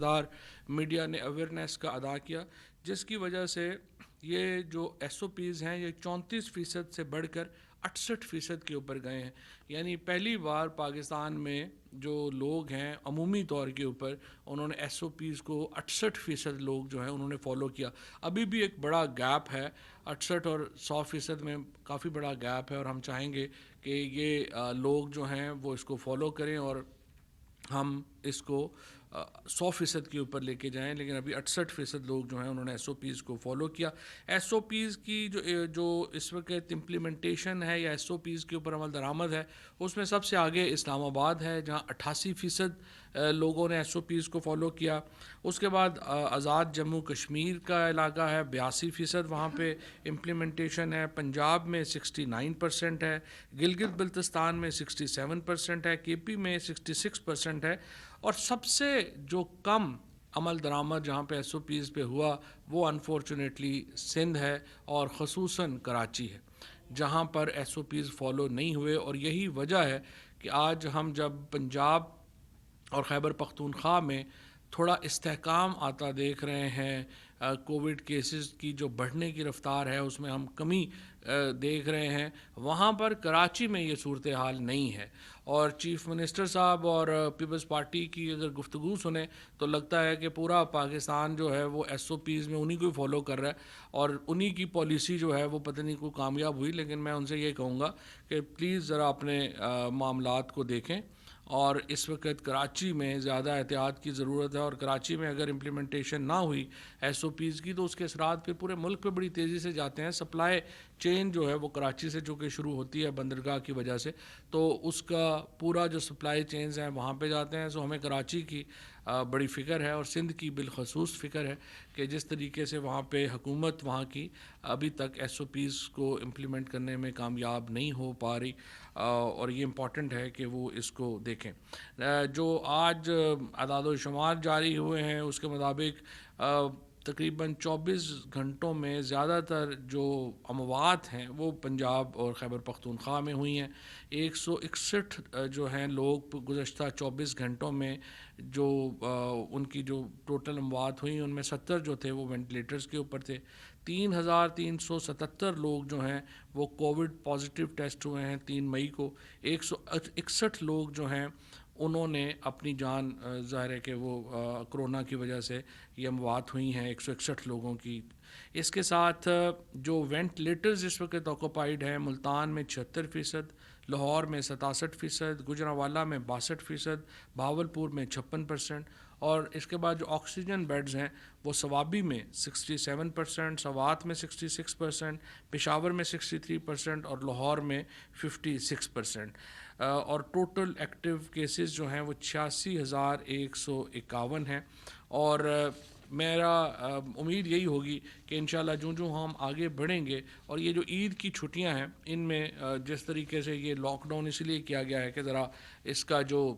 دار میڈیا نے اویئرنیس کا ادا کیا، جس کی وجہ سے یہ جو ایس او پیز ہیں یہ 34% سے بڑھ کر 68% کے اوپر گئے ہیں. یعنی پہلی بار پاکستان میں جو لوگ ہیں عمومی طور کے اوپر انہوں نے ایس او پیز کو 68% لوگ جو ہیں انہوں نے فالو کیا. ابھی بھی ایک بڑا گیپ ہے، 68 اور 100% میں کافی بڑا گیپ ہے، اور ہم چاہیں گے کہ یہ لوگ جو ہیں وہ اس کو فالو کریں اور ہم اس کو 100% کے اوپر لے کے جائیں. لیکن ابھی 68% لوگ جو ہیں انہوں نے ایس او پیز کو فالو کیا. ایس او پیز کی جو اس وقت امپلیمنٹیشن ہے یا ایس او پیز کے اوپر عمل درآمد ہے، اس میں سب سے آگے اسلام آباد ہے جہاں 88% لوگوں نے ایس او پیز کو فالو کیا. اس کے بعد آزاد جموں کشمیر کا علاقہ ہے، 82% وہاں پہ امپلیمنٹیشن ہے. پنجاب میں 69% ہے، گلگت بلتستان میں 67% ہے، کے پی میں 66% ہے. اور سب سے جو کم عمل درآمد جہاں پہ ایس او پیز پہ ہوا وہ انفارچونیٹلی سندھ ہے اور خصوصاً کراچی ہے جہاں پر ایس او پیز فالو نہیں ہوئے. اور یہی وجہ ہے کہ آج ہم جب پنجاب اور خیبر پختونخوا میں تھوڑا استحکام آتا دیکھ رہے ہیں، کووڈ کیسز کی جو بڑھنے کی رفتار ہے اس میں ہم کمی دیکھ رہے ہیں، وہاں پر کراچی میں یہ صورتحال نہیں ہے. اور چیف منسٹر صاحب اور پیپلز پارٹی کی اگر گفتگو سنیں تو لگتا ہے کہ پورا پاکستان جو ہے وہ ایس او پیز میں انہی کو فالو کر رہا ہے اور انہی کی پالیسی جو ہے وہ پتہ نہیں کو کامیاب ہوئی. لیکن میں ان سے یہ کہوں گا کہ پلیز ذرا اپنے معاملات کو دیکھیں، اور اس وقت کراچی میں زیادہ احتیاط کی ضرورت ہے. اور کراچی میں اگر امپلیمنٹیشن نہ ہوئی ایس او پیز کی تو اس کے اثرات پھر پورے ملک پہ بڑی تیزی سے جاتے ہیں. سپلائی چین جو ہے وہ کراچی سے چونکہ شروع ہوتی ہے بندرگاہ کی وجہ سے، تو اس کا پورا جو سپلائی چینز ہیں وہاں پہ جاتے ہیں. سو ہمیں کراچی کی بڑی فکر ہے اور سندھ کی بالخصوص فکر ہے کہ جس طریقے سے وہاں پہ حکومت وہاں کی ابھی تک ایس او پیز کو امپلیمنٹ کرنے میں کامیاب نہیں ہو پا رہی، اور یہ امپورٹنٹ ہے کہ وہ اس کو دیکھیں. جو آج اعداد و شمار جاری ہوئے ہیں اس کے مطابق تقریباً 24 گھنٹوں میں زیادہ تر جو اموات ہیں وہ پنجاب اور خیبر پختونخوا میں ہوئی ہیں. 161 جو ہیں لوگ گزشتہ 24 گھنٹوں میں جو ان کی جو ٹوٹل اموات ہوئیں ان میں 70 جو تھے وہ وینٹیلیٹرز کے اوپر تھے. 3377 لوگ جو ہیں وہ کووڈ پازیٹیو ٹیسٹ ہوئے ہیں 3 مئی کو. 161 لوگ جو ہیں انہوں نے اپنی جان، ظاہر ہے کہ وہ کرونا کی وجہ سے یہ اموات ہوئی ہیں 161 لوگوں کی. اس کے ساتھ جو وینٹیلیٹرز اس وقت آکوپائیڈ ہیں ملتان میں 76%، لاہور میں 67%، گجرانوالہ میں 62%، بہاولپور میں 56%. اور اس کے بعد جو آکسیجن بیڈز ہیں وہ صوابی میں 67%، سوات میں 66%، پشاور میں 63% اور لاہور میں 56%. اور ٹوٹل ایکٹیو کیسز جو ہیں وہ 86,151 ہیں. اور میرا امید یہی ہوگی کہ انشاءاللہ جو ہم آگے بڑھیں گے، اور یہ جو عید کی چھٹیاں ہیں ان میں جس طریقے سے یہ لاک ڈاؤن اس لیے کیا گیا ہے کہ ذرا اس کا جو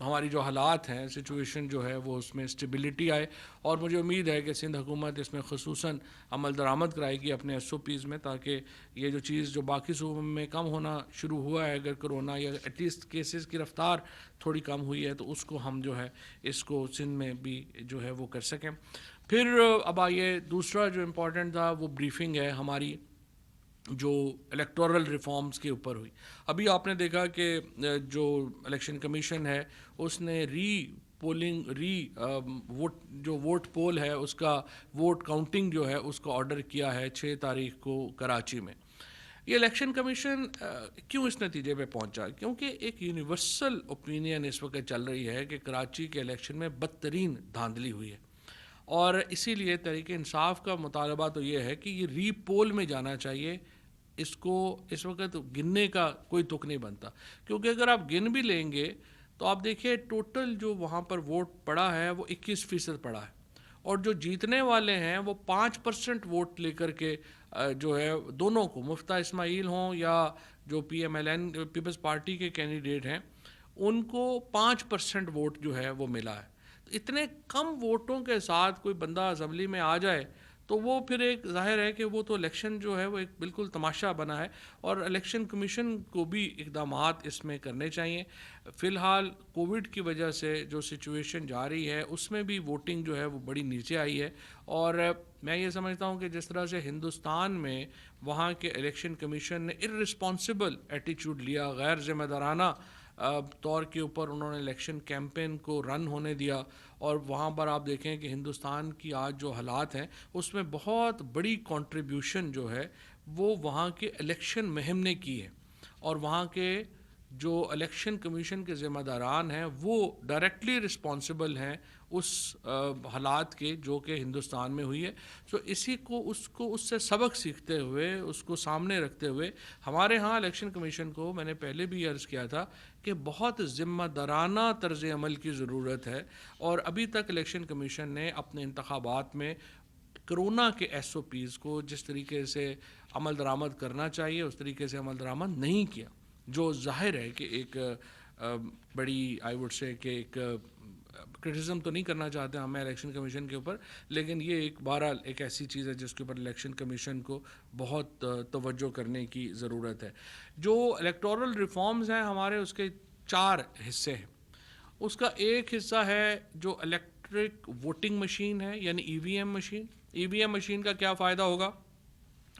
ہماری جو حالات ہیں سچویشن جو ہے وہ اس میں اسٹیبلٹی آئے. اور مجھے امید ہے کہ سندھ حکومت اس میں خصوصاً عمل درآمد کرائے گی اپنے ایس او پیز میں، تاکہ یہ جو چیز جو باقی صوبوں میں کم ہونا شروع ہوا ہے اگر کرونا یا ایٹ لیسٹ کیسز کی رفتار تھوڑی کم ہوئی ہے تو اس کو ہم جو ہے اس کو سندھ میں بھی جو ہے وہ کر سکیں. پھر اب آئیے دوسرا جو امپورٹنٹ تھا وہ بریفنگ ہے ہماری جو الیکٹورل ریفارمز کے اوپر ہوئی. ابھی آپ نے دیکھا کہ جو الیکشن کمیشن ہے اس نے ووٹ پول ہے اس کا ووٹ کاؤنٹنگ جو ہے اس کا آرڈر کیا ہے 6 تاریخ کو کراچی میں. یہ الیکشن کمیشن کیوں اس نتیجے پہ پہنچا؟ کیونکہ ایک یونیورسل اوپینین اس وقت چل رہی ہے کہ کراچی کے الیکشن میں بدترین دھاندلی ہوئی ہے، اور اسی لیے تحریک انصاف کا مطالبہ تو یہ ہے کہ یہ ری پول میں جانا چاہیے. اس کو اس وقت گننے کا کوئی تک نہیں بنتا، کیونکہ اگر آپ گن بھی لیں گے تو آپ دیکھیے ٹوٹل جو وہاں پر ووٹ پڑا ہے وہ 21% پڑا ہے، اور جو جیتنے والے ہیں وہ 5% ووٹ لے کر کے جو ہے دونوں کو مفتہ اسماعیل ہوں یا جو P M L N Peoples Party کے کینڈیڈیٹ ہیں ان کو 5% ووٹ جو ہے وہ ملا ہے. اتنے کم ووٹوں کے ساتھ کوئی بندہ اسمبلی میں آ جائے تو وہ پھر ایک ظاہر ہے کہ وہ تو الیکشن جو ہے وہ ایک بالکل تماشا بنا ہے، اور الیکشن کمیشن کو بھی اقدامات اس میں کرنے چاہیے۔ فی الحال کووڈ کی وجہ سے جو سچویشن جا رہی ہے اس میں بھی ووٹنگ جو ہے وہ بڑی نیچے آئی ہے، اور میں یہ سمجھتا ہوں کہ جس طرح سے ہندوستان میں وہاں کے الیکشن کمیشن نے ارسپانسبل ایٹیچیوڈ لیا، غیر ذمہ دارانہ طور کے اوپر انہوں نے الیکشن کیمپین کو رن ہونے دیا، اور وہاں پر آپ دیکھیں کہ ہندوستان کی آج جو حالات ہیں اس میں بہت بڑی کنٹریبیوشن جو ہے وہ وہاں کے الیکشن مہم نے کی ہے، اور وہاں کے جو الیکشن کمیشن کے ذمہ داران ہیں وہ ڈائریکٹلی رسپانسبل ہیں اس حالات کے جو کہ ہندوستان میں ہوئی ہے۔ تو اسی کو اس سے سبق سیکھتے ہوئے، اس کو سامنے رکھتے ہوئے، ہمارے ہاں الیکشن کمیشن کو میں نے پہلے بھی عرض کیا تھا کہ بہت ذمہ دارانہ طرز عمل کی ضرورت ہے، اور ابھی تک الیکشن کمیشن نے اپنے انتخابات میں کرونا کے ایس او پیز کو جس طریقے سے عمل درآمد کرنا چاہیے اس طریقے سے عمل درآمد نہیں کیا، جو ظاہر ہے کہ ایک بڑی آئی وڈ سے کہ ایک کرٹیسزم تو نہیں کرنا چاہتے ہمیں الیکشن کمیشن کے اوپر، لیکن یہ ایک بہرحال ایک ایسی چیز ہے جس کے اوپر الیکشن کمیشن کو بہت توجہ کرنے کی ضرورت ہے۔ جو الیکٹورل ریفارمز ہیں ہمارے، اس کے 4 حصے ہیں۔ اس کا ایک حصہ ہے جو الیکٹرک ووٹنگ مشین ہے، یعنی ای وی ایم مشین۔ ای وی ایم مشین کا کیا فائدہ ہوگا؟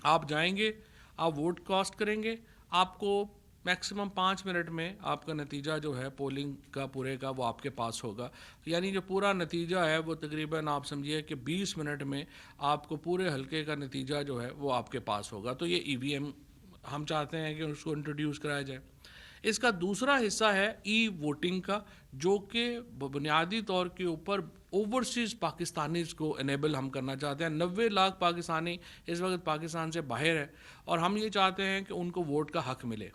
آپ جائیں گے، آپ ووٹ کاسٹ کریں گے، آپ کو میکسیمم 5 منٹ میں آپ کا نتیجہ جو ہے پولنگ کا پورے کا وہ آپ کے پاس ہوگا، یعنی جو پورا نتیجہ ہے وہ تقریباً آپ سمجھیے کہ 20 منٹ میں آپ کو پورے حلقے کا نتیجہ جو ہے وہ آپ کے پاس ہوگا۔ تو یہ ای وی ایم ہم چاہتے ہیں کہ اس کو انٹروڈیوس کرایا جائے۔ اس کا دوسرا حصہ ہے ای ووٹنگ کا، جو کہ بنیادی طور کے اوپر اوورسیز پاکستانیز کو انیبل ہم کرنا چاہتے ہیں۔ 90 لاکھ پاکستانی اس وقت پاکستان سے باہر ہے، اور ہم یہ چاہتے ہیں کہ ان کو ووٹ کا حق ملے۔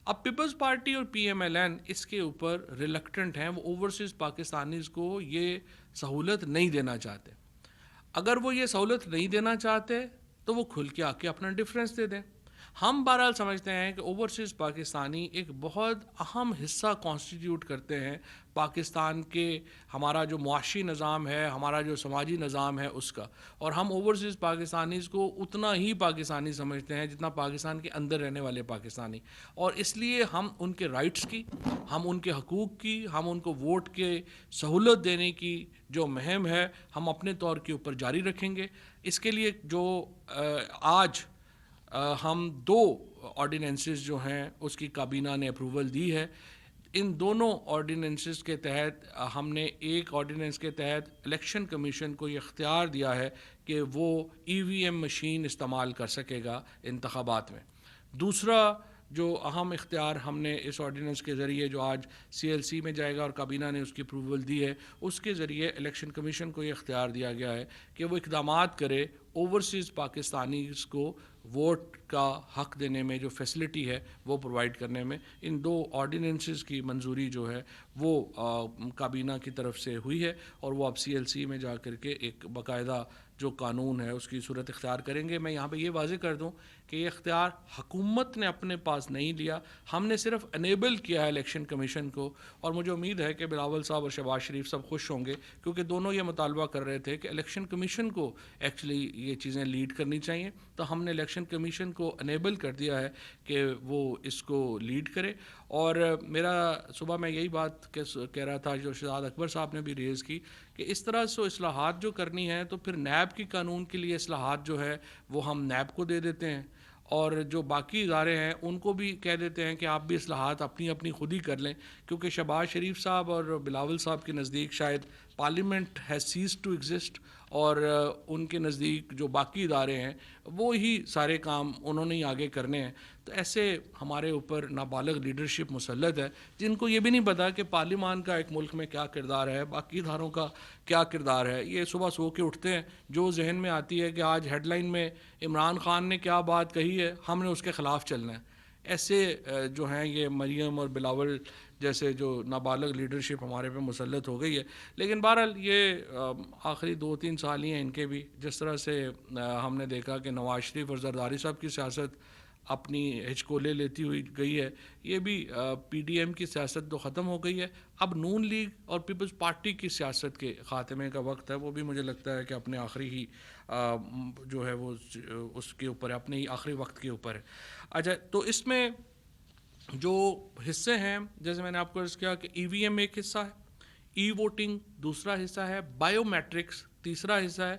اب پیپلز پارٹی اور پی ایم ایل این اس کے اوپر ریلکٹنٹ ہیں، وہ اوورسیز پاکستانیز کو یہ سہولت نہیں دینا چاہتے۔ اگر وہ یہ سہولت نہیں دینا چاہتے تو وہ کھل کے آ کے اپنا ڈفرینس دے دیں۔ ہم بہرحال سمجھتے ہیں کہ اوورسیز پاکستانی ایک بہت اہم حصہ کانسٹیٹیوٹ کرتے ہیں پاکستان کے، ہمارا جو معاشی نظام ہے، ہمارا جو سماجی نظام ہے اس کا، اور ہم اوورسیز پاکستانیز کو اتنا ہی پاکستانی سمجھتے ہیں جتنا پاکستان کے اندر رہنے والے پاکستانی، اور اس لیے ہم ان کے رائٹس کی، ہم ان کے حقوق کی، ہم ان کو ووٹ کے سہولت دینے کی جو مہم ہے ہم اپنے طور کے اوپر جاری رکھیں گے۔ اس کے لیے جو آج ہم 2 آرڈیننسز جو ہیں اس کی کابینہ نے اپروول دی ہے، ان دونوں آرڈیننسز کے تحت ہم نے ایک آرڈیننس کے تحت الیکشن کمیشن کو یہ اختیار دیا ہے کہ وہ ای وی ایم مشین استعمال کر سکے گا انتخابات میں۔ دوسرا جو اہم اختیار ہم نے اس آرڈیننس کے ذریعے جو آج سی ایل سی میں جائے گا اور کابینہ نے اس کی اپروول دی ہے، اس کے ذریعے الیکشن کمیشن کو یہ اختیار دیا گیا ہے کہ وہ اقدامات کرے اوورسیز پاکستانیز کو ووٹ کا حق دینے میں، جو فیسلٹی ہے وہ پرووائڈ کرنے میں۔ ان 2 آرڈیننسز کی منظوری جو ہے وہ کابینہ کی طرف سے ہوئی ہے، اور وہ اب سی ایل سی میں جا کر کے ایک باقاعدہ جو قانون ہے اس کی صورت اختیار کریں گے۔ میں یہاں پہ یہ واضح کر دوں کہ یہ اختیار حکومت نے اپنے پاس نہیں لیا، ہم نے صرف انیبل کیا ہے الیکشن کمیشن کو، اور مجھے امید ہے کہ بلاول صاحب اور شہباز شریف سب خوش ہوں گے، کیونکہ دونوں یہ مطالبہ کر رہے تھے کہ الیکشن کمیشن کو ایکچولی یہ چیزیں لیڈ کرنی چاہیے، تو ہم نے الیکشن کمیشن کو انیبل کر دیا ہے کہ وہ اس کو لیڈ کرے۔ اور میرا صبح میں یہی بات کہہ رہا تھا جو شہزاد اکبر صاحب نے بھی ریز کی، کہ اس طرح سے اصلاحات جو کرنی ہے تو پھر نیب کی قانون کے لیے اصلاحات جو ہے وہ ہم نیب کو دے دیتے ہیں، اور جو باقی ادارے ہیں ان کو بھی کہہ دیتے ہیں کہ آپ بھی اصلاحات اپنی اپنی خود ہی کر لیں، کیونکہ شہباز شریف صاحب اور بلاول صاحب کے نزدیک شاید parliament has ceased to exist, اور ان کے نزدیک جو باقی ادارے ہیں وہ ہی سارے کام انہوں نے ہی آگے کرنے ہیں۔ تو ایسے ہمارے اوپر نابالغ لیڈرشپ مسلط ہے جن کو یہ بھی نہیں پتا کہ پارلیمان کا ایک ملک میں کیا کردار ہے، باقی اداروں کا کیا کردار ہے۔ یہ صبح سو کے اٹھتے ہیں، جو ذہن میں آتی ہے کہ آج ہیڈ لائن میں عمران خان نے کیا بات کہی ہے ہم نے اس کے خلاف چلنا ہے۔ ایسے جو ہیں یہ مریم اور بلاول جیسے جو نابالغ لیڈرشپ ہمارے پہ مسلط ہو گئی ہے۔ لیکن بہرحال یہ آخری 2-3 سال ہی ہیں ان کے بھی، جس طرح سے ہم نے دیکھا کہ نواز شریف اور زرداری صاحب کی سیاست اپنی ہچکولے لیتی ہوئی گئی ہے. یہ بھی پی ڈی ایم کی سیاست تو ختم ہو گئی ہے. اب نون لیگ اور پیپلز پارٹی کی سیاست کے خاتمے کا وقت ہے. وہ بھی مجھے لگتا ہے کہ اپنے آخری ہی جو ہے وہ اس کے اوپر ہے, اپنے ہی آخری وقت کے اوپر ہے. اچھا, تو اس میں جو حصے ہیں جیسے میں نے آپ کو عرض کیا کہ ای وی ایم ایک حصہ ہے, ای ووٹنگ دوسرا حصہ ہے, بائیو میٹرکس تیسرا حصہ ہے,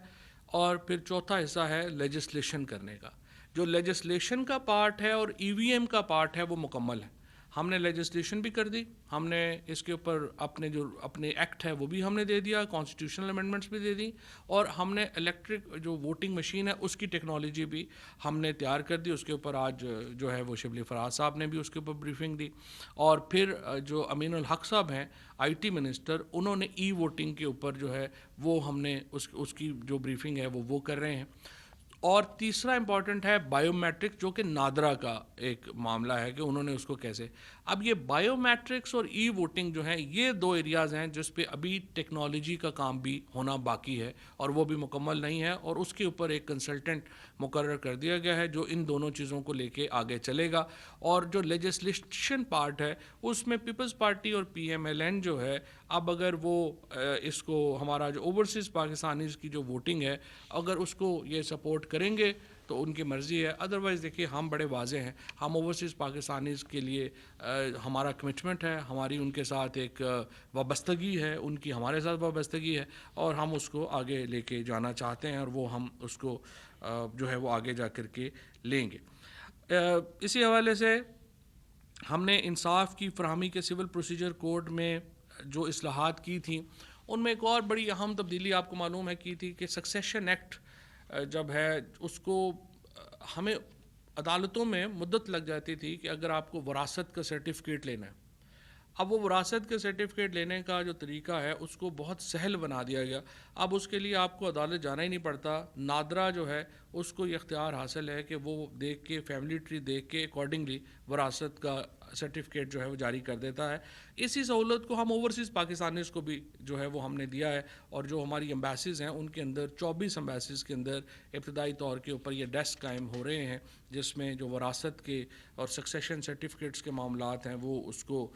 اور پھر چوتھا حصہ ہے لیجسلیشن کرنے کا. جو لیجسلیشن کا پارٹ ہے اور ای وی ایم کا پارٹ ہے وہ مکمل ہے. ہم نے لیجسلیشن بھی کر دی, ہم نے اس کے اوپر اپنے ایکٹ ہے وہ بھی ہم نے دے دیا, کانسٹیٹیوشنل امینڈمنٹس بھی دے دی, اور ہم نے الیکٹرک جو ووٹنگ مشین ہے اس کی ٹیکنالوجی بھی ہم نے تیار کر دی. اس کے اوپر آج جو ہے وہ شبلی فراز صاحب نے بھی اس کے اوپر بریفنگ دی, اور پھر جو امین الحق صاحب ہیں آئی ٹی منسٹر, انہوں نے ای ووٹنگ کے اوپر جو ہے وہ ہم نے اس کی جو بریفنگ ہے وہ کر رہے ہیں. اور تیسرا امپورٹنٹ ہے بائیو میٹرکس, جو کہ نادرا کا ایک معاملہ ہے کہ انہوں نے اس کو کیسے. اب یہ بائیو میٹرکس اور ای ووٹنگ جو ہیں یہ دو ایریاز ہیں جس پہ ابھی ٹیکنالوجی کا کام بھی ہونا باقی ہے, اور وہ بھی مکمل نہیں ہے, اور اس کے اوپر ایک کنسلٹنٹ مقرر کر دیا گیا ہے جو ان دونوں چیزوں کو لے کے آگے چلے گا. اور جو لیجسلیشن پارٹ ہے اس میں پیپلز پارٹی اور پی ایم ایل این جو ہے, اب اگر وہ اس کو ہمارا جو اوورسیز پاکستانیز کی جو ووٹنگ ہے اگر اس کو یہ سپورٹ کریں گے تو ان کی مرضی ہے. ادروائز دیکھیے ہم بڑے واضح ہیں, ہم اوورسیز پاکستانیز کے لیے ہمارا کمٹمنٹ ہے, ہماری ان کے ساتھ ایک وابستگی ہے, ان کی ہمارے ساتھ وابستگی ہے, اور ہم اس کو آگے لے کے جانا چاہتے ہیں, اور وہ ہم اس کو جو ہے وہ آگے جا کر کے لیں گے. اسی حوالے سے ہم نے انصاف کی فراہمی کے سول پروسیجر کوڈ میں جو اصلاحات کی تھیں ان میں ایک اور بڑی اہم تبدیلی آپ کو معلوم ہے کی تھی کہ سکسیشن ایکٹ جب ہے اس کو ہمیں عدالتوں میں مدت لگ جاتی تھی کہ اگر آپ کو وراثت کا سرٹیفکیٹ لینا ہے. اب وہ وراثت کے سرٹیفکیٹ لینے کا جو طریقہ ہے اس کو بہت سہل بنا دیا گیا. اب اس کے لیے آپ کو عدالت جانا ہی نہیں پڑتا. نادرا جو ہے اس کو یہ اختیار حاصل ہے کہ وہ دیکھ کے فیملی ٹری دیکھ کے اکارڈنگلی وراثت کا سرٹیفکیٹ جو ہے وہ جاری کر دیتا ہے. اسی سہولت کو ہم اوورسیز پاکستانیز کو بھی جو ہے وہ ہم نے دیا ہے, اور جو ہماری امبیسیز ہیں ان کے اندر 24 امبیسیز کے اندر ابتدائی طور کے اوپر یہ ڈیسک قائم ہو رہے ہیں جس میں جو وراثت کے اور سکسیشن سرٹیفکیٹس کے معاملات ہیں وہ اس کو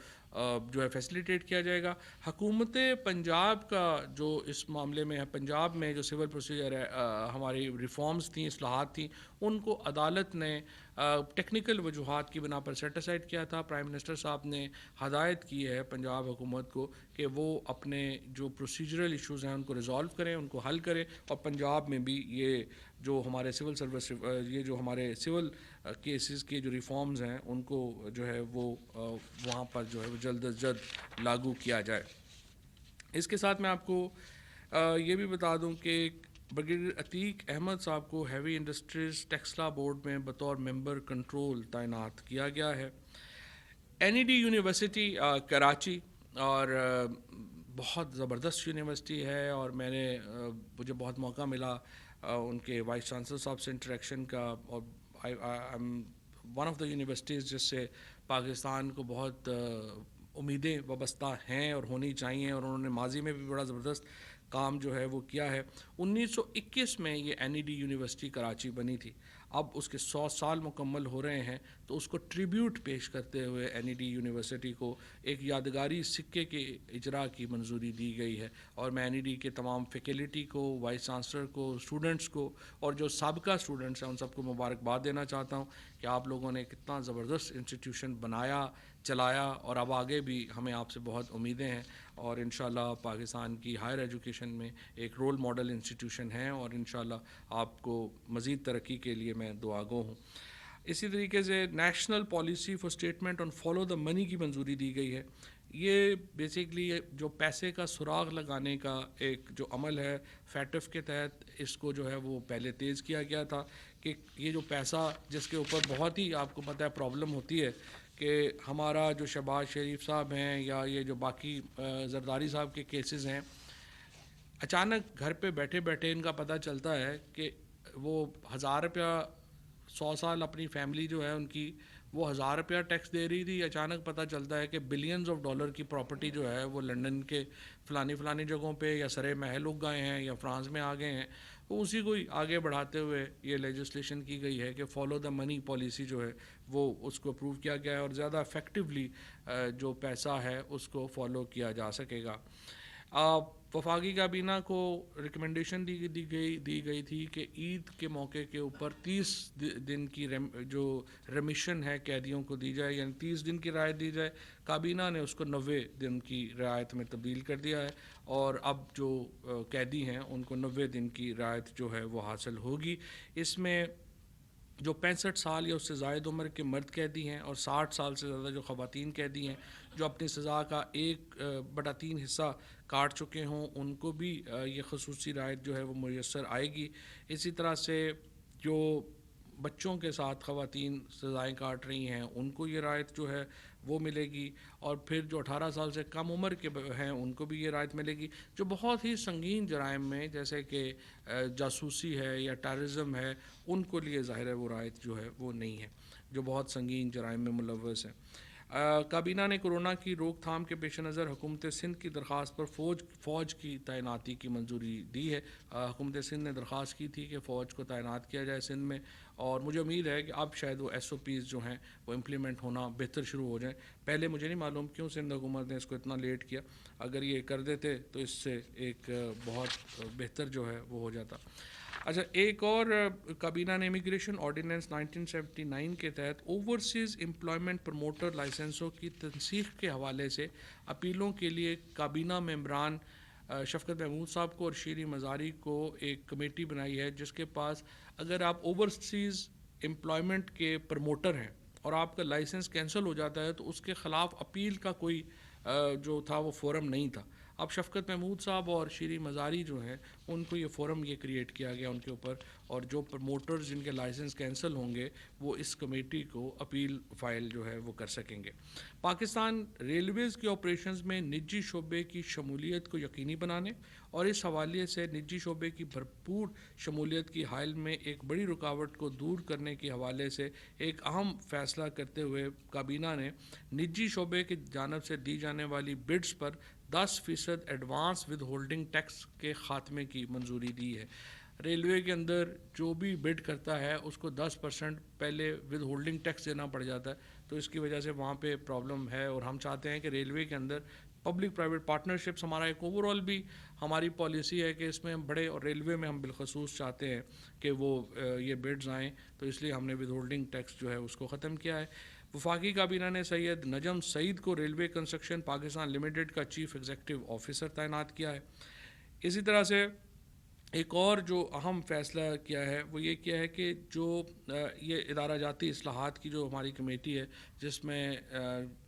جو ہے فیسیلیٹیٹ کیا جائے گا. حکومت پنجاب کا جو اس معاملے میں ہے, پنجاب میں جو سول پروسیجر ہے ہماری ریفارمز تھیں, اصلاحات تھیں, ان کو عدالت نے ٹیکنیکل وجوہات کی بنا پر سیٹ اسائڈ کیا تھا. پرائم منسٹر صاحب نے ہدایت کی ہے پنجاب حکومت کو کہ وہ اپنے جو پروسیجرل ایشوز ہیں ان کو ریزالو کریں, ان کو حل کریں, اور پنجاب میں بھی یہ جو ہمارے سول سروس یہ جو ہمارے سول کیسز کے جو ریفارمز ہیں ان کو جو ہے وہ وہاں پر جو ہے وہ جلد از جلد لاگو کیا جائے. اس کے ساتھ میں آپ کو یہ بھی بتا دوں کہ بریگیڈیئر عتیق احمد صاحب کو ہیوی انڈسٹریز ٹیکسلا بورڈ میں بطور ممبر کنٹرول تعینات کیا گیا ہے. N E D university Karachi اور بہت زبردست یونیورسٹی ہے, اور مجھے بہت موقع ملا ان کے وائس چانسلر صاحب سے انٹریکشن کا, اور I am one of the universities جس سے پاکستان کو بہت امیدیں وابستہ ہیں اور ہونی چاہیے, اور انہوں نے ماضی میں بھی بڑا زبردست کام جو ہے وہ کیا ہے. 1921 میں یہ N E D university Karachi بنی تھی. اب اس کے 100 سال مکمل ہو رہے ہیں, تو اس کو ٹریبیوٹ پیش کرتے ہوئے این ای ڈی یونیورسٹی کو ایک یادگاری سکے کے اجرا کی منظوری دی گئی ہے. اور میں این ای ڈی کے تمام فیکلٹی کو, وائس چانسلر کو, اسٹوڈنٹس کو, اور جو سابقہ اسٹوڈنٹس ہیں ان سب کو مبارکباد دینا چاہتا ہوں کہ آپ لوگوں نے کتنا زبردست انسٹیٹیوشن بنایا, چلایا, اور اب آگے بھی ہمیں آپ سے بہت امیدیں ہیں, اور انشاءاللہ پاکستان کی ہائر ایجوکیشن میں ایک رول ماڈل انسٹیٹیوشن ہیں, اور انشاءاللہ آپ کو مزید ترقی کے لیے میں دعا گو ہوں. اسی طریقے سے national policy for statement on follow the money کی منظوری دی گئی ہے. یہ بیسیکلی جو پیسے کا سراغ لگانے کا ایک جو عمل ہے فیٹف کے تحت, اس کو جو ہے وہ پہلے تیز کیا گیا تھا کہ یہ جو پیسہ جس کے اوپر بہت ہی آپ کو پتہ ہے پرابلم ہوتی ہے کہ ہمارا جو شہباز شریف صاحب ہیں یا یہ جو باقی زرداری صاحب کے کیسز ہیں, اچانک گھر پہ بیٹھے بیٹھے ان کا پتہ چلتا ہے کہ وہ 1000 روپیہ 100 سال اپنی فیملی جو ہے ان کی وہ 1000 روپیہ ٹیکس دے رہی تھی، اچانک پتہ چلتا ہے کہ بلینز آف ڈالر کی پراپرٹی جو ہے وہ لنڈن کے فلانی جگہوں پہ یا سرے محل اگ گئے ہیں یا فرانس میں آ گئے ہیں. وہ اسی کو ہی آگے بڑھاتے ہوئے یہ لیجسلیشن کی گئی ہے کہ فالو دا منی پالیسی جو ہے وہ اس کو اپروو کیا گیا ہے اور زیادہ افیکٹولی جو پیسہ ہے اس کو فالو کیا جا سکے گا. وفاقی کابینہ کو ریکمنڈیشن دی گئی تھی کہ عید کے موقع کے اوپر 30 دن کی جو ریمیشن ہے قیدیوں کو دی جائے، یعنی 30 دن کی رعایت دی جائے. کابینہ نے اس کو 90 دن کی رعایت میں تبدیل کر دیا ہے اور اب جو قیدی ہیں ان کو 90 دن کی رعایت جو ہے وہ حاصل ہوگی. اس میں جو 65 سال یا اس سے زائد عمر کے مرد قیدی ہیں اور 60 سال سے زیادہ جو خواتین قیدی ہیں جو اپنی سزا کا 1/3 حصہ کاٹ چکے ہوں ان کو بھی یہ خصوصی رعایت جو ہے وہ میسر آئے گی. اسی طرح سے جو بچوں کے ساتھ خواتین سزائیں کاٹ رہی ہیں ان کو یہ رعایت جو ہے وہ ملے گی، اور پھر جو 18 سال سے کم عمر کے ہیں ان کو بھی یہ رعایت ملے گی. جو بہت ہی سنگین جرائم میں جیسے کہ جاسوسی ہے یا ٹیررزم ہے ان کو لیے ظاہر ہے وہ رعایت جو ہے وہ نہیں ہے، جو بہت سنگین جرائم میں ملوث ہیں. کابینہ نے کورونا کی روک تھام کے پیش نظر حکومت سندھ کی درخواست پر فوج کی تعیناتی کی منظوری دی ہے. حکومت سندھ نے درخواست کی تھی کہ فوج کو تعینات کیا جائے سندھ میں، اور مجھے امید ہے کہ اب شاید وہ SOPs جو ہیں وہ امپلیمنٹ ہونا بہتر شروع ہو جائیں. پہلے مجھے نہیں معلوم کیوں سندھ حکومت نے اس کو اتنا لیٹ کیا، اگر یہ کر دیتے تو اس سے ایک بہت بہتر جو ہے وہ ہو جاتا. اچھا، ایک اور کابینہ نے امیگریشن آرڈیننس 1979 کے تحت اوورسیز امپلائمنٹ پروموٹر لائسنسوں کی تنسیخ کے حوالے سے اپیلوں کے لیے کابینہ ممبران شفقت محمود صاحب کو اور شیریں مزاری کو ایک کمیٹی بنائی ہے جس کے پاس اگر آپ اوورسیز امپلائمنٹ کے پروموٹر ہیں اور آپ کا لائسنس کینسل ہو جاتا ہے تو اس کے خلاف اپیل کا کوئی جو تھا وہ فورم نہیں تھا. اب شفقت محمود صاحب اور شیریں مزاری جو ہیں ان کو یہ فورم یہ کریٹ کیا گیا ان کے اوپر، اور جو پروموٹرز جن کے لائسنس کینسل ہوں گے وہ اس کمیٹی کو اپیل فائل جو ہے وہ کر سکیں گے. پاکستان ریلویز کے آپریشنز میں نجی شعبے کی شمولیت کو یقینی بنانے اور اس حوالے سے نجی شعبے کی بھرپور شمولیت کی حائل میں ایک بڑی رکاوٹ کو دور کرنے کے حوالے سے ایک اہم فیصلہ کرتے ہوئے کابینہ نے نجی شعبے کی جانب سے دی جانے والی بڈز پر 10% ایڈوانس ود ہولڈنگ ٹیکس کے خاتمے کی منظوری دی ہے. ریلوے کے اندر جو بھی بڈ کرتا ہے اس کو 10% پہلے ود ہولڈنگ ٹیکس دینا پڑ جاتا ہے، تو اس کی وجہ سے وہاں پہ پرابلم ہے. اور ہم چاہتے ہیں کہ ریلوے کے اندر پبلک پرائیویٹ پارٹنرشپس ہمارا ایک اوور آل بھی ہماری پالیسی ہے کہ اس میں ہم بڑے، اور ریلوے میں ہم بالخصوص چاہتے ہیں کہ وہ یہ بڈز آئیں، تو اس لیے ہم نے ود ہولڈنگ ٹیکس جو ہے اس کو ختم کیا ہے. وفاقی کابینہ نے سید نجم سعید کو ریلوے کنسٹرکشن پاکستان لمیٹڈ کا چیف ایگزیکٹو آفیسر تعینات کیا ہے. اسی طرح سے ایک اور جو اہم فیصلہ کیا ہے وہ یہ کیا ہے کہ جو یہ ادارہ جاتی اصلاحات کی جو ہماری کمیٹی ہے جس میں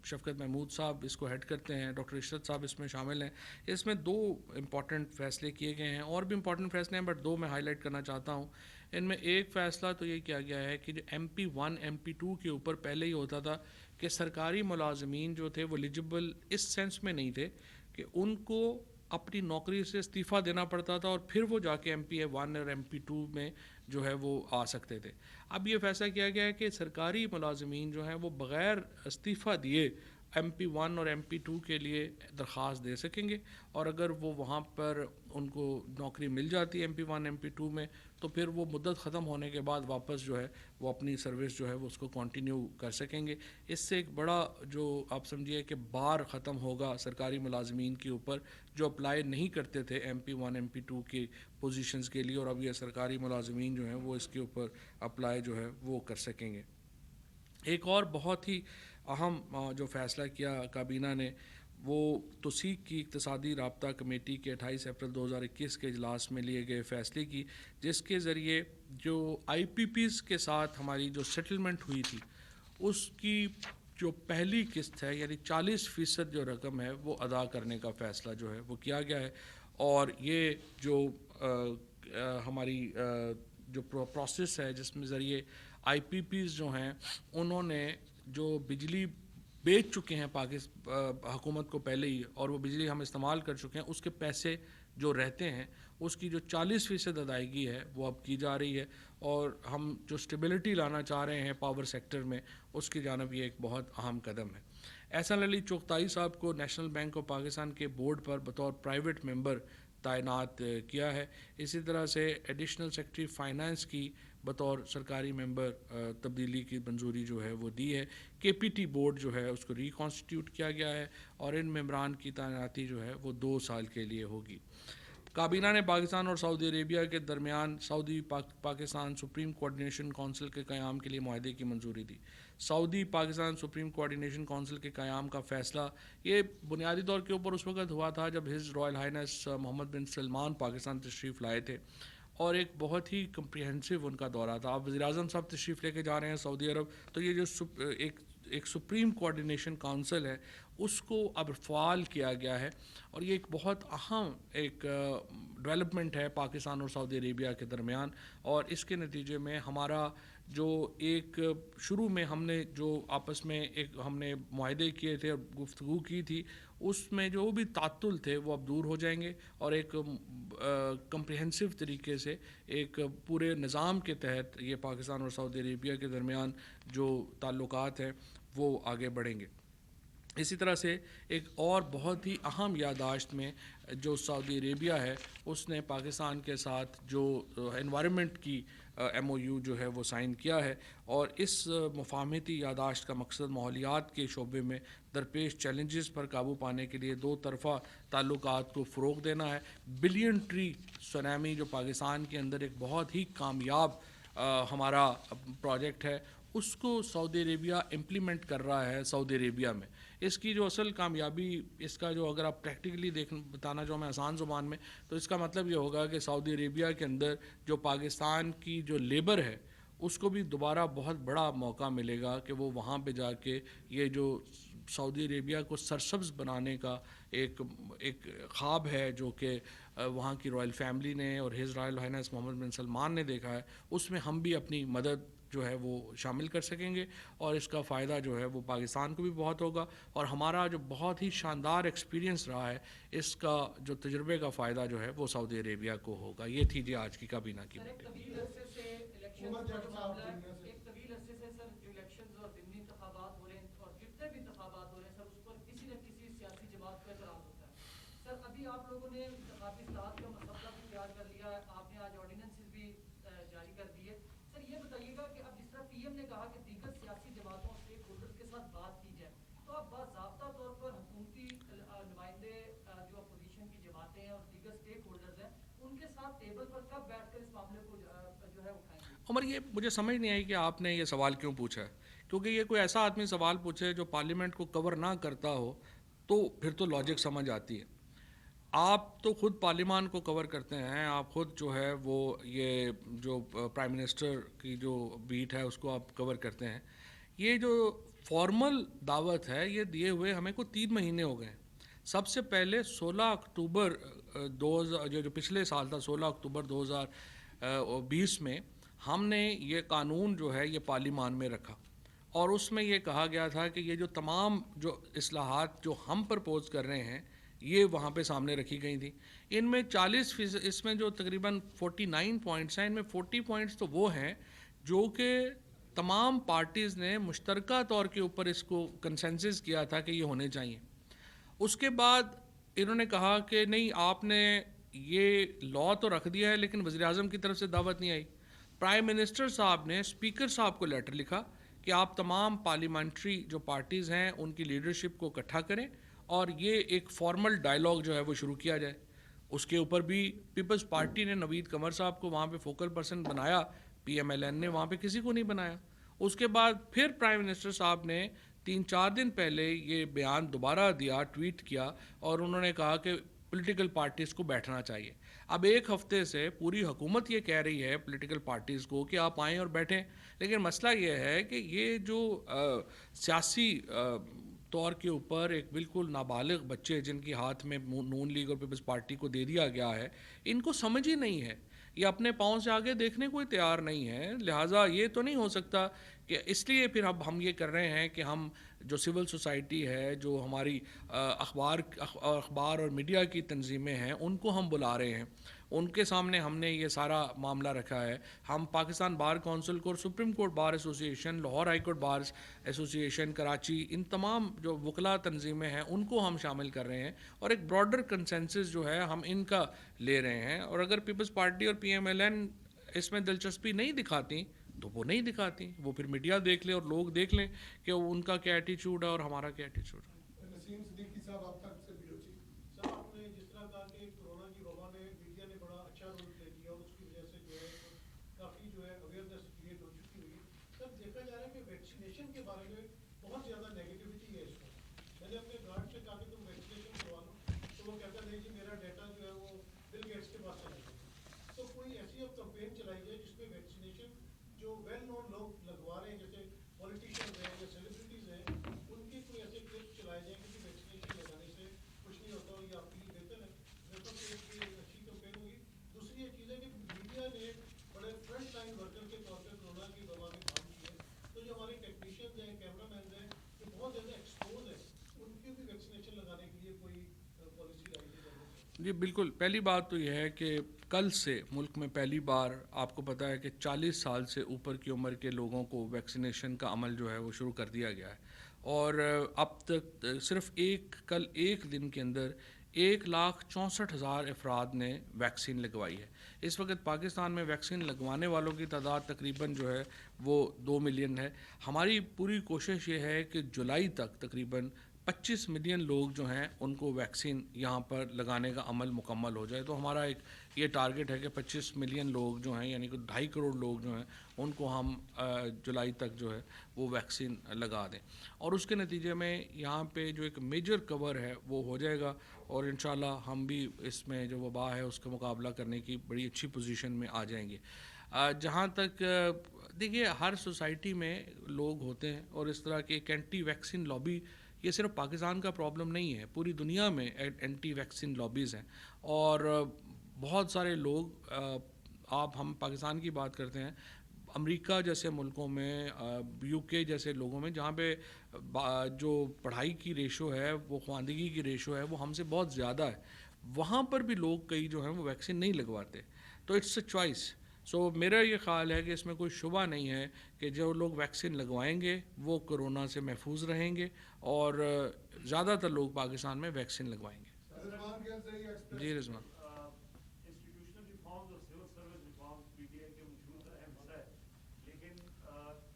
شفقت محمود صاحب اس کو ہیڈ کرتے ہیں، ڈاکٹر عشرت صاحب اس میں شامل ہیں، اس میں 2 امپورٹنٹ فیصلے کیے گئے ہیں. اور بھی امپورٹنٹ فیصلے ہیں بٹ 2 میں ہائی لائٹ کرنا چاہتا ہوں. ان میں ایک فیصلہ تو یہ کیا گیا ہے کہ جو MP1 MP2 کے اوپر پہلے ہی ہوتا تھا کہ سرکاری ملازمین جو تھے وہ ایلیجبل اس سینس میں نہیں تھے کہ ان کو اپنی نوکری سے استعفیٰ دینا پڑتا تھا اور پھر وہ جا کے MP1 اور MP2 میں جو ہے وہ آ سکتے تھے. اب یہ فیصلہ کیا گیا ہے کہ سرکاری ملازمین جو ہیں وہ بغیر استعفیٰ دیے MP1 اور MP2 کے لیے درخواست دے سکیں گے، اور اگر وہ وہاں پر ان کو نوکری مل جاتی ہے MP1 MP2 میں تو پھر وہ مدت ختم ہونے کے بعد واپس جو ہے وہ اپنی سروس جو ہے وہ اس کو کنٹینیو کر سکیں گے. اس سے ایک بڑا جو آپ سمجھیے کہ بار ختم ہوگا سرکاری ملازمین کے اوپر جو اپلائی نہیں کرتے تھے MP1 MP2 کی پوزیشنز کے لیے، اور اب یہ سرکاری ملازمین جو ہیں وہ اس کے اوپر اپلائی جو ہے وہ کر سکیں گے. ایک اور بہت ہی اہم جو فیصلہ کیا کابینہ نے وہ توثیق کی اقتصادی رابطہ کمیٹی کے 28 اپریل 2021 کے اجلاس میں لیے گئے فیصلے کی، جس کے ذریعے جو IPPs کے ساتھ ہماری جو سیٹلمنٹ ہوئی تھی اس کی جو پہلی قسط ہے یعنی 40% جو رقم ہے وہ ادا کرنے کا فیصلہ جو ہے وہ کیا گیا ہے. اور یہ جو ہماری جو پروسیس ہے جس میں ذریعے IPPs جو ہیں انہوں نے جو بجلی بیچ چکے ہیں حکومت کو پہلے ہی، اور وہ بجلی ہم استعمال کر چکے ہیں، اس کے پیسے جو رہتے ہیں اس کی جو 40% ادائیگی ہے وہ اب کی جا رہی ہے، اور ہم جو اسٹیبلٹی لانا چاہ رہے ہیں پاور سیکٹر میں اس کی جانب یہ ایک بہت اہم قدم ہے۔ احسان علی چغتائی صاحب کو نیشنل بینک آف پاکستان کے بورڈ پر بطور پرائیویٹ ممبر تعینات کیا ہے۔ اسی طرح سے ایڈیشنل سیکرٹری فائنانس کی بطور سرکاری ممبر تبدیلی کی منظوری جو ہے وہ دی ہے۔ کے پی ٹی بورڈ جو ہے اس کو ریکانسٹیٹیوٹ کیا گیا ہے، اور ان ممبران کی تعیناتی جو ہے وہ 2 سال کے لیے ہوگی۔ کابینہ نے پاکستان اور سعودی عربیہ کے درمیان سعودی پاکستان سپریم کوآرڈینیشن کونسل کے قیام کے لیے معاہدے کی منظوری دی۔ سعودی پاکستان سپریم کوآرڈینیشن کونسل کے قیام کا فیصلہ یہ بنیادی طور کے اوپر اس وقت ہوا تھا جب ہز رائل ہائنس محمد بن سلمان پاکستان تشریف لائے تھے، اور ایک بہت ہی کمپریہنسو ان کا دورہ تھا۔ اب وزیر اعظم صاحب تشریف لے کے جا رہے ہیں سعودی عرب، تو یہ جو ایک سپریم کوآرڈینیشن کونسل ہے اس کو اب فعال کیا گیا ہے، اور یہ ایک بہت اہم ایک ڈیولپمنٹ ہے پاکستان اور سعودی عربیہ کے درمیان۔ اور اس کے نتیجے میں ہمارا جو ایک شروع میں ہم نے جو آپس میں ایک ہم نے معاہدے کیے تھے اور گفتگو کی تھی، اس میں جو بھی تعطل تھے وہ اب دور ہو جائیں گے، اور ایک کمپریہنسو طریقے سے ایک پورے نظام کے تحت یہ پاکستان اور سعودی عربیہ کے درمیان جو تعلقات ہیں وہ آگے بڑھیں گے۔ اسی طرح سے ایک اور بہت ہی اہم یادداشت میں جو سعودی عربیہ ہے اس نے پاکستان کے ساتھ جو انوائرمنٹ کی ایم او یو جو ہے وہ سائن کیا ہے، اور اس مفاہمتی یادداشت کا مقصد ماحولیات کے شعبے میں درپیش چیلنجز پر قابو پانے کے لیے 2 طرفہ تعلقات کو فروغ دینا ہے۔ بلین ٹری سونامی جو پاکستان کے اندر ایک بہت ہی کامیاب ہمارا پروجیکٹ ہے، اس کو سعودی عربیہ امپلیمنٹ کر رہا ہے سعودی عربیہ میں۔ اس کی جو اصل کامیابی، اس کا جو اگر آپ پریکٹیکلی بتانا چاہوں میں آسان زبان میں، تو اس کا مطلب یہ ہوگا کہ سعودی عربیہ کے اندر جو پاکستان کی جو لیبر ہے اس کو بھی دوبارہ بہت بڑا موقع ملے گا کہ وہ وہاں پہ جا کے یہ جو سعودی عربیہ کو سرسبز بنانے کا ایک خواب ہے جو کہ وہاں کی رائل فیملی نے اور ہز رائل ہائنس محمد بن سلمان نے دیکھا ہے، اس میں ہم بھی اپنی مدد جو ہے وہ شامل کر سکیں گے، اور اس کا فائدہ جو ہے وہ پاکستان کو بھی بہت ہوگا، اور ہمارا جو بہت ہی شاندار ایکسپیرینس رہا ہے اس کا جو تجربے کا فائدہ جو ہے وہ سعودی عربیہ کو ہوگا۔ یہ تھی جی آج کی کابینہ کی میٹنگ۔ ایک طویل عرصے سے سر جو الیکشنز اور ضمنی انتخابات ہو رہے ہیں، اور جتنے بھی انتخابات ہو رہے ہیں سر، اس پر کسی نہ کسی سیاسی جماعت کا اعتراض ہوتا ہے۔ سر ابھی آپ لوگوں نے انتخابی اصلاحات کا مسودہ بھی تیار کر لیا ہے، آپ نے آج آرڈیننسز بھی جاری کر دیے۔ سر یہ بتائیے گا کہ اب جس طرح پی ایم نے کہا کہ دیگر سیاسی جماعتوں اسٹیک ہولڈرز کے ساتھ بات کی جائے، تو اب باضابطہ طور پر حکومتی نمائندے جو اپوزیشن کی جماعتیں ہیں اور دیگر اسٹیک ہولڈرز ہیں، ان کے ساتھ ٹیبل پر کب بیٹھ کر اس معاملے کو جو ہے اٹھائیں گے؟ عمر، یہ مجھے سمجھ نہیں آئی کہ آپ نے یہ سوال کیوں پوچھا ہے، کیونکہ یہ کوئی ایسا آدمی سوال پوچھے جو پارلیمنٹ کو کور نہ کرتا ہو تو پھر تو لاجک سمجھ آتی ہے۔ آپ تو خود پارلیمان کو کور کرتے ہیں، آپ خود جو ہے وہ یہ جو پرائم منسٹر کی جو بیٹ ہے اس کو آپ کور کرتے ہیں۔ یہ جو فارمل دعوت ہے یہ دیے ہوئے ہمیں کو 3 مہینے ہو گئے ہیں۔ سب سے پہلے 16 اکتوبر جو پچھلے سال تھا، 16 اکتوبر 2020 میں ہم نے یہ قانون جو ہے یہ پارلیمان میں رکھا، اور اس میں یہ کہا گیا تھا کہ یہ جو تمام جو اصلاحات جو ہم پرپوز کر رہے ہیں یہ وہاں پہ سامنے رکھی گئی تھیں۔ ان میں 40%، اس میں جو تقریباً 49 پوائنٹس ہیں، ان میں 40 پوائنٹس تو وہ ہیں جو کہ تمام پارٹیز نے مشترکہ طور کے اوپر اس کو کنسنسس کیا تھا کہ یہ ہونے چاہیے۔ اس کے بعد انہوں نے کہا کہ نہیں، آپ نے یہ لا تو رکھ دیا ہے لیکن وزیر اعظم کی طرف سے دعوت نہیں آئی۔ پرائم منسٹر صاحب نے اسپیکر صاحب کو لیٹر لکھا کہ آپ تمام پارلیمنٹری جو پارٹیز ہیں ان کی لیڈرشپ کو اکٹھا کریں اور یہ ایک فارمل ڈائلاگ جو ہے وہ شروع کیا جائے۔ اس کے اوپر بھی پیپلز پارٹی نے نوید قمر صاحب کو وہاں پہ فوکل پرسن بنایا، پی ایم ایل این نے وہاں پہ کسی کو نہیں بنایا۔ اس کے بعد پھر پرائم منسٹر صاحب نے 3-4 دن پہلے یہ بیان دوبارہ دیا، ٹویٹ کیا، اور انہوں نے کہا کہ پولیٹیکل پارٹیز کو بیٹھنا چاہیے۔ اب ایک ہفتے سے پوری حکومت یہ کہہ رہی ہے پولیٹیکل پارٹیز کو کہ آپ آئیں اور بیٹھیں، لیکن مسئلہ یہ ہے کہ یہ جو سیاسی طور کے اوپر ایک بالکل نابالغ بچے جن کے ہاتھ میں نون لیگ اور پیپلز پارٹی کو دے دیا گیا ہے، ان کو سمجھ ہی نہیں ہے، یہ اپنے پاؤں سے آگے دیکھنے کو تیار نہیں ہے۔ لہٰذا یہ تو نہیں ہو سکتا کہ اس لیے پھر اب ہم یہ کر رہے ہیں کہ ہم جو سول سوسائٹی ہے، جو ہماری اخبار اور میڈیا کی تنظیمیں ہیں، ان کو ہم بلا رہے ہیں، ان کے سامنے ہم نے یہ سارا معاملہ رکھا ہے. ہم پاکستان بار کونسل کو اور سپریم کورٹ بار ایسوسی ایشن، لاہور ہائی کورٹ بار ایسوسی ایشن کراچی، ان تمام جو وکلا تنظیمیں ہیں ان کو ہم شامل کر رہے ہیں، اور ایک براڈر کنسنسس جو ہے ہم ان کا لے رہے ہیں. اور اگر پیپلز پارٹی اور پی ایم ایل این اس میں دلچسپی نہیں دکھاتی تو وہ نہیں دکھاتی، وہ پھر میڈیا دیکھ لے اور لوگ دیکھ لیں کہ ان کا کیا ایٹیچیوڈ ہے اور ہمارا کیا ایٹیچیوڈ ہے. نسیم صدیقی صاحب آپ تک سے بھی ہوتی سر، آپ نے جس طرح کہا کہ کورونا کی وبا میں میڈیا نے بڑا اچھا رول پلے کیا اور اس کی وجہ سے جو ہے کافی جو ہے اویئرنیس کریٹ ہو چکی ہوئی ہے. سر، دیکھا جا رہا ہے کہ ویکسینیشن کے بارے میں بہت زیادہ نیگیٹیوٹی ہے اس وقت. میں نے اپنے گارڈ سے کہا کہ تم ویکسینیشن کروا لو، تو وہ کہتا نہیں جی میرا ڈیٹا جو ہے وہ بل گیٹس کے پاس چلا جائے. تو کوئی ایسی اب کمپین چلائی جائے جس پہ ویکسینیشن جو ویل نون لوگ لگوا رہے ہیں، جیسے پولیٹیشینز ہیں یا سیلیبریٹیز ہیں، ان کی کوئی ایسے کلپس چلائے جائیں کہ ویکسینیشن لگانے سے کچھ نہیں ہوتا، اور یہ آپ کے لیے بہتر ہے. میرے پاس ایک اچھی کمپین ہوگی. دوسری یہ چیز ہے کہ میڈیا نے بڑے فرنٹ لائن ورکر کے طور پہ کورونا کی وبا میں کام کیا ہے، تو جو ہمارے ٹیکنیشینز ہیں، کیمرہ مینز ہیں، یہ بہت زیادہ ایکسپوز ہیں، ان کی بھی ویکسینیشن لگانے کے لیے کوئی پالیسی لائی جائے گورنمنٹ سے. جی بالکل. پہلی بات تو یہ ہے کہ کل سے ملک میں پہلی بار آپ کو پتہ ہے کہ 40 سال سے اوپر کی عمر کے لوگوں کو ویکسینیشن کا عمل جو ہے وہ شروع کر دیا گیا ہے، اور اب تک صرف کل ایک دن کے اندر 1,64,000 افراد نے ویکسین لگوائی ہے. اس وقت پاکستان میں ویکسین لگوانے والوں کی تعداد تقریباً جو ہے وہ 2 ملین ہے. ہماری پوری کوشش یہ ہے کہ جولائی تک تقریباً 25 ملین لوگ جو ہیں ان کو ویکسین یہاں پر لگانے کا عمل مکمل ہو جائے. تو ہمارا ایک یہ ٹارگٹ ہے کہ 25 ملین لوگ جو ہیں، یعنی کہ 2.5 کروڑ لوگ جو ہیں، ان کو ہم جولائی تک جو ہے وہ ویکسین لگا دیں، اور اس کے نتیجے میں یہاں پہ جو ایک میجر کور ہے وہ ہو جائے گا، اور انشاءاللہ ہم بھی اس میں جو وبا ہے اس کا مقابلہ کرنے کی بڑی اچھی پوزیشن میں آ جائیں گے. جہاں تک دیکھیے ہر سوسائٹی میں لوگ ہوتے ہیں، اور اس طرح کی ایک اینٹی ویکسین لابی، یہ صرف پاکستان کا پرابلم نہیں ہے، پوری دنیا میں اینٹی ویکسین لابیز ہیں. اور بہت سارے لوگ ہم پاکستان کی بات کرتے ہیں، امریکہ جیسے ملکوں میں، یو کے جیسے لوگوں میں، جہاں پہ جو پڑھائی کی ریشو ہے، وہ خواندگی کی ریشو ہے، وہ ہم سے بہت زیادہ ہے، وہاں پر بھی لوگ کئی جو ہیں وہ ویکسین نہیں لگواتے. تو اٹس اے چوائس. سو میرا یہ خیال ہے کہ اس میں کوئی شبہ نہیں ہے کہ جو لوگ ویکسین لگوائیں گے وہ کورونا سے محفوظ رہیں گے، اور زیادہ تر لوگ پاکستان میں ویکسین لگوائیں گے. جی رضوان. انسٹیٹیوشنل ریفارمز اور civil service reforms P T I کے موجود کا اہم حصہ ہے، لیکن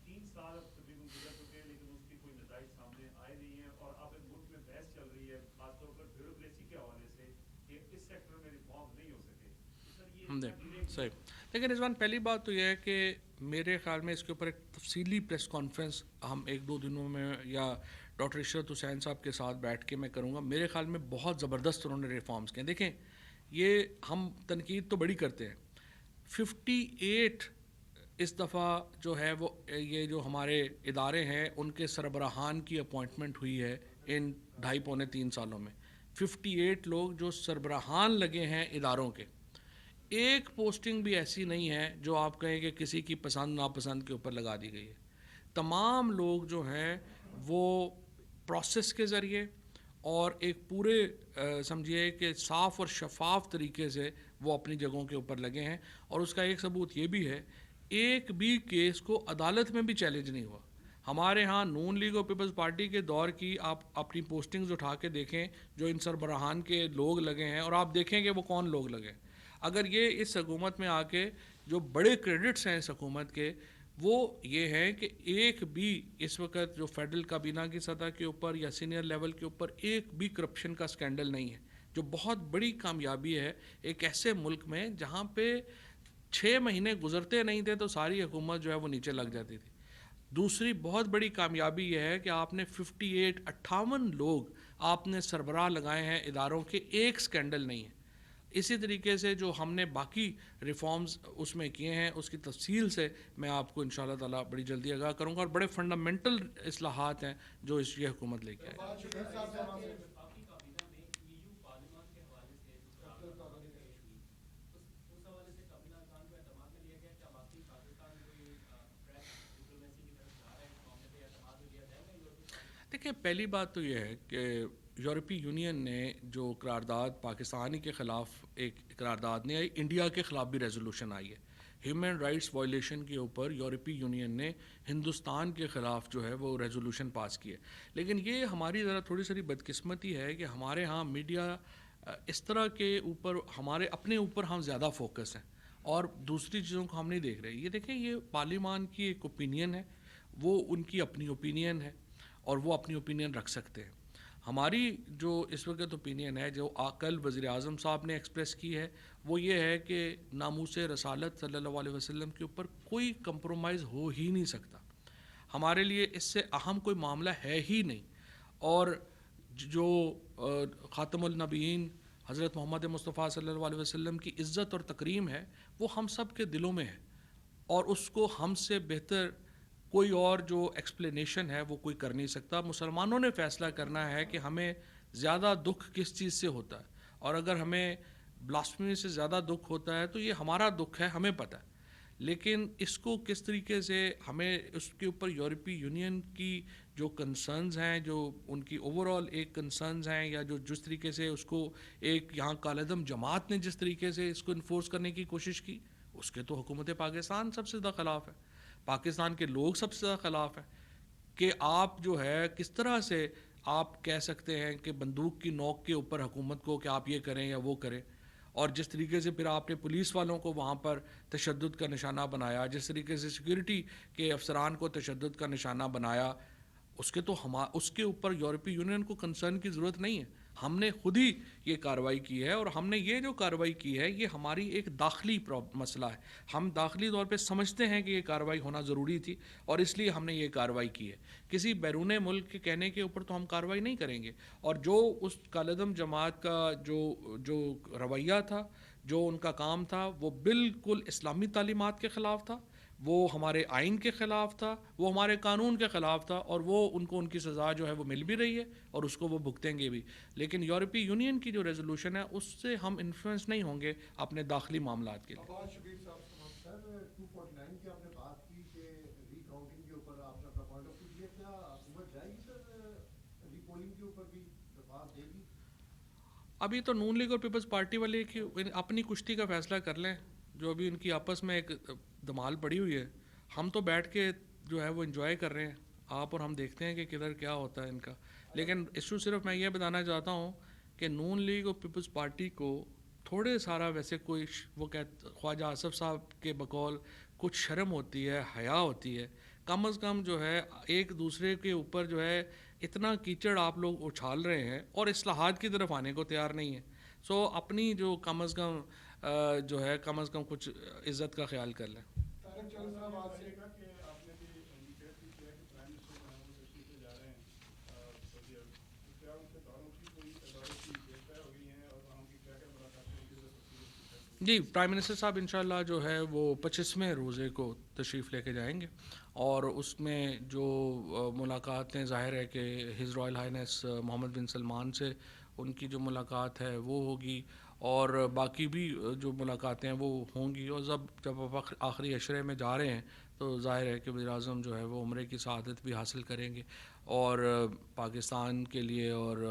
3 سال اب تقریباً گزر چکے ہیں، لیکن اس کی کوئی نتائج سامنے آئے نہیں ہیں. اور اب ملک میں بحث چل رہی ہے، خاص طور پر بیوروکریسی کے حوالے سے، کہ اس سیکٹر میں ریفارم نہیں ہو سکے. سر یہ صحیح. لیکن رضوان، پہلی بات تو یہ ہے کہ میرے خیال میں اس کے اوپر ایک تفصیلی پریس کانفرنس ہم 1-2 دنوں میں یا ڈاکٹر عشرت حسین صاحب کے ساتھ بیٹھ کے میں کروں گا. میرے خیال میں بہت زبردست انہوں نے ریفارمز کیے. دیکھیں، یہ ہم تنقید تو بڑی کرتے ہیں، 58 اس دفعہ جو ہے وہ یہ جو ہمارے ادارے ہیں ان کے سربراہان کی اپوائنٹمنٹ ہوئی ہے ان 2.5-3 سالوں میں. 58 لوگ جو سربراہان لگے ہیں اداروں کے. ایک پوسٹنگ بھی ایسی نہیں ہے جو آپ کہیں کہ کسی کی پسند ناپسند کے اوپر لگا دی گئی ہے. تمام لوگ جو ہیں وہ پروسیس کے ذریعے اور ایک پورے سمجھیے کہ صاف اور شفاف طریقے سے وہ اپنی جگہوں کے اوپر لگے ہیں. اور اس کا ایک ثبوت یہ بھی ہے، ایک بھی کیس کو عدالت میں بھی چیلنج نہیں ہوا. ہمارے ہاں نون لیگ اور پیپلز پارٹی کے دور کی آپ اپنی پوسٹنگز اٹھا کے دیکھیں جو ان سربراہان کے لوگ لگے ہیں، اور آپ دیکھیں کہ وہ کون لوگ لگے ہیں. اگر یہ اس حکومت میں آ کے جو بڑے کریڈٹس ہیں اس حکومت کے، وہ یہ ہیں کہ ایک بھی اس وقت جو فیڈرل کابینہ کی سطح کے اوپر یا سینئر لیول کے اوپر ایک بھی کرپشن کا سکینڈل نہیں ہے، جو بہت بڑی کامیابی ہے ایک ایسے ملک میں جہاں پہ 6 مہینے گزرتے نہیں تھے تو ساری حکومت جو ہے وہ نیچے لگ جاتی تھی. دوسری بہت بڑی کامیابی یہ ہے کہ آپ نے 58 لوگ آپ نے سربراہ لگائے ہیں اداروں کے، ایک سکینڈل نہیں ہے. اسی طریقے سے جو ہم نے باقی ریفارمز اس میں کیے ہیں اس کی تفصیل سے میں آپ کو انشاءاللہ تعالیٰ بڑی جلدی آگاہ کروں گا، اور بڑے فنڈامنٹل اصلاحات ہیں جو یہ حکومت لے کے آئی. وفاقی کابینہ میں EU پارلیمان کے حوالے سے جو قرارداد پیش ہوئی، اس حوالے سے کابینہ ارکان کو اعتماد میں لیا گیا. کیا باقی پاکستان کوئی فریش ڈپلومیسی کی طرف جا رہا ہے اس معاملے پہ؟ اعتماد میں لیا جائے گا؟ دیکھیں پہلی بات تو یہ ہے کہ یورپی یونین نے جو قرارداد پاکستانی کے خلاف ایک قرارداد نہیں آئی، انڈیا کے خلاف بھی ریزولوشن آئی ہے ہیومن رائٹس وائلیشن کے اوپر. یورپی یونین نے ہندوستان کے خلاف جو ہے وہ ریزولوشن پاس کی ہے. لیکن یہ ہماری ذرا تھوڑی سی بدقسمتی ہے کہ ہمارے ہاں میڈیا اس طرح کے اوپر ہمارے اپنے اوپر ہم زیادہ فوکس ہیں اور دوسری چیزوں کو ہم نہیں دیکھ رہے. یہ دیکھیں یہ پارلیمان کی ایک اوپینین ہے، وہ ان کی اپنی اوپینین ہے اور وہ اپنی اوپینین رکھ سکتے ہیں. ہماری جو اس وقت اوپینین ہے جو کل وزیر اعظم صاحب نے ایکسپریس کی ہے وہ یہ ہے کہ ناموس رسالت صلی اللہ علیہ وسلم کے اوپر کوئی کمپرومائز ہو ہی نہیں سکتا. ہمارے لیے اس سے اہم کوئی معاملہ ہے ہی نہیں. اور جو خاتم النبیین حضرت محمد مصطفیٰ صلی اللہ علیہ وسلم کی عزت اور تکریم ہے وہ ہم سب کے دلوں میں ہے، اور اس کو ہم سے بہتر کوئی اور جو ایکسپلینیشن ہے وہ کوئی کر نہیں سکتا. مسلمانوں نے فیصلہ کرنا ہے کہ ہمیں زیادہ دکھ کس چیز سے ہوتا ہے، اور اگر ہمیں بلاسفیمی سے زیادہ دکھ ہوتا ہے تو یہ ہمارا دکھ ہے، ہمیں پتہ ہے. لیکن اس کو کس طریقے سے ہمیں اس کے اوپر یورپی یونین کی جو کنسرنز ہیں، جو ان کی اوور آل ایک کنسرنز ہیں، یا جو جس طریقے سے اس کو ایک یہاں کالعدم جماعت نے جس طریقے سے اس کو انفورس کرنے کی کوشش کی، اس کے تو حکومت پاکستان سب سے زیادہ خلاف ہے، پاکستان کے لوگ سب سے زیادہ خلاف ہیں. کہ آپ جو ہے کس طرح سے آپ کہہ سکتے ہیں کہ بندوق کی نوک کے اوپر حکومت کو کہ آپ یہ کریں یا وہ کریں، اور جس طریقے سے پھر آپ نے پولیس والوں کو وہاں پر تشدد کا نشانہ بنایا، جس طریقے سے سیکیورٹی کے افسران کو تشدد کا نشانہ بنایا، اس کے تو اس کے اوپر یورپی یونین کو کنسرن کی ضرورت نہیں ہے. ہم نے خود ہی یہ کارروائی کی ہے، اور ہم نے یہ جو کارروائی کی ہے یہ ہماری ایک داخلی مسئلہ ہے. ہم داخلی طور پہ سمجھتے ہیں کہ یہ کارروائی ہونا ضروری تھی اور اس لیے ہم نے یہ کارروائی کی ہے. کسی بیرون ملک کے کہنے کے اوپر تو ہم کارروائی نہیں کریں گے. اور جو اس کالعدم جماعت کا جو رویہ تھا، جو ان کا کام تھا، وہ بالکل اسلامی تعلیمات کے خلاف تھا، وہ ہمارے آئین کے خلاف تھا، وہ ہمارے قانون کے خلاف تھا، اور وہ ان کو ان کی سزا جو ہے وہ مل بھی رہی ہے اور اس کو وہ بھگتیں گے بھی. لیکن یورپی یونین کی جو ریزولوشن ہے اس سے ہم انفلوئنس نہیں ہوں گے اپنے داخلی معاملات کے لیے. عباس شبیر صاحب سر 249 کی آپ نے بات کی کہ ری کاؤنٹنگ کے اوپر آپ نے اپنا پوائنٹ آف ویو دیا، کیا حکومت جائے گی سر ری پولنگ کے اوپر بھی درخواست دے گی؟ ابھی تو نون لیگ اور پیپلز پارٹی والے کی اپنی کشتی کا فیصلہ کر لیں، جو ابھی ان کی آپس میں ایک دمال پڑی ہوئی ہے. ہم تو بیٹھ کے جو ہے وہ انجوائے کر رہے ہیں، آپ اور ہم دیکھتے ہیں کہ کدھر کیا ہوتا ہے ان کا. لیکن ایشو صرف میں یہ بتانا چاہتا ہوں کہ نون لیگ اور پیپلز پارٹی کو تھوڑے سارا ویسے کوئی وہ خواجہ آصف صاحب کے بقول کچھ شرم ہوتی ہے، حیا ہوتی ہے. کم از کم جو ہے ایک دوسرے کے اوپر جو ہے اتنا کیچڑ آپ لوگ اچھال رہے ہیں اور اصلاحات کی طرف آنے کو تیار نہیں ہیں. سو اپنی جو کم از کم جو ہے کم از کم کچھ عزت کا خیال کر لیں. طارق چند صاحب آج سے کہ آپ نے بھی انڈیکیٹ بھی کیا کہ پرائم منسٹر جو ہیں وہ تشریف لے جا رہے ہیں سعودی عرب، تو کیا ان سے تعلق کی کوئی تدارک کی ڈیٹ طے ہو گئی ہیں اور وہاں کی کیا کیا ملاقاتیں ان کی؟ جی پرائم منسٹر صاحب انشاءاللہ جو ہے وہ 25ویں روزے کو تشریف لے کے جائیں گے، اور اس میں جو ملاقاتیں ظاہر ہے کہ ہز رائل ہائنس محمد بن سلمان سے ان کی جو ملاقات ہے وہ ہوگی، اور باقی بھی جو ملاقاتیں ہیں وہ ہوں گی. اور جب آپ آخری عشرے میں جا رہے ہیں تو ظاہر ہے کہ وزیر اعظم جو ہے وہ عمرے کی سعادت بھی حاصل کریں گے، اور پاکستان کے لیے اور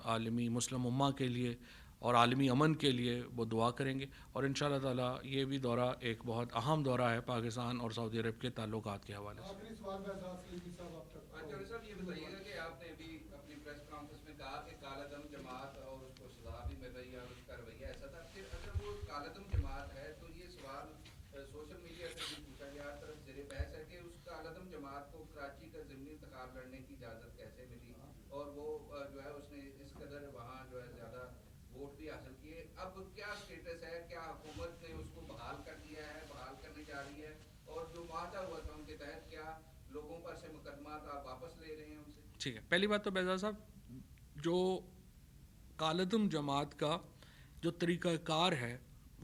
عالمی مسلم امہ کے لیے اور عالمی امن کے لیے وہ دعا کریں گے. اور ان شاء اللہ تعالیٰ یہ بھی دورہ ایک بہت اہم دورہ ہے پاکستان اور سعودی عرب کے تعلقات کے حوالے سے. آخری سوال بہزاد سلیمی صاحب آپ تک. چودھری صاحب یہ بتائیے گا کہ آپ نے ابھی اپنی پریس کانفرنس میں کہا کہ کالعدم جماعت اور اس کو سزا بھی مل رہی ہے اور اس کا رویہ ایسا تھا، پھر اگر وہ کالعدم جماعت ہے تو یہ سوال سوشل میڈیا سے بھی پوچھا گیا، ہر طرف زیر بحث ہے کہ اس کالعدم جماعت کو کراچی کا ضمنی انتخاب لڑنے کی اجازت کیسے ملی، اور وہ جو ہے اس نے اس قدر وہاں جو ہے زیادہ ووٹ بھی حاصل کیے. اب کیا اسٹیٹس ہے، کیا حکومت نے اس کو بحال کر دیا ہے، بحال کرنے جا رہی ہے، اور جو معاہدہ ہوا تھا ان کے تحت کیا لوگوں پر سے مقدمات آپ واپس لے رہے ہیں ان سے؟ ٹھیک ہے، پہلی بات تو بہزاد صاحب جو کالعدم جماعت کا جو طریقہ کار ہے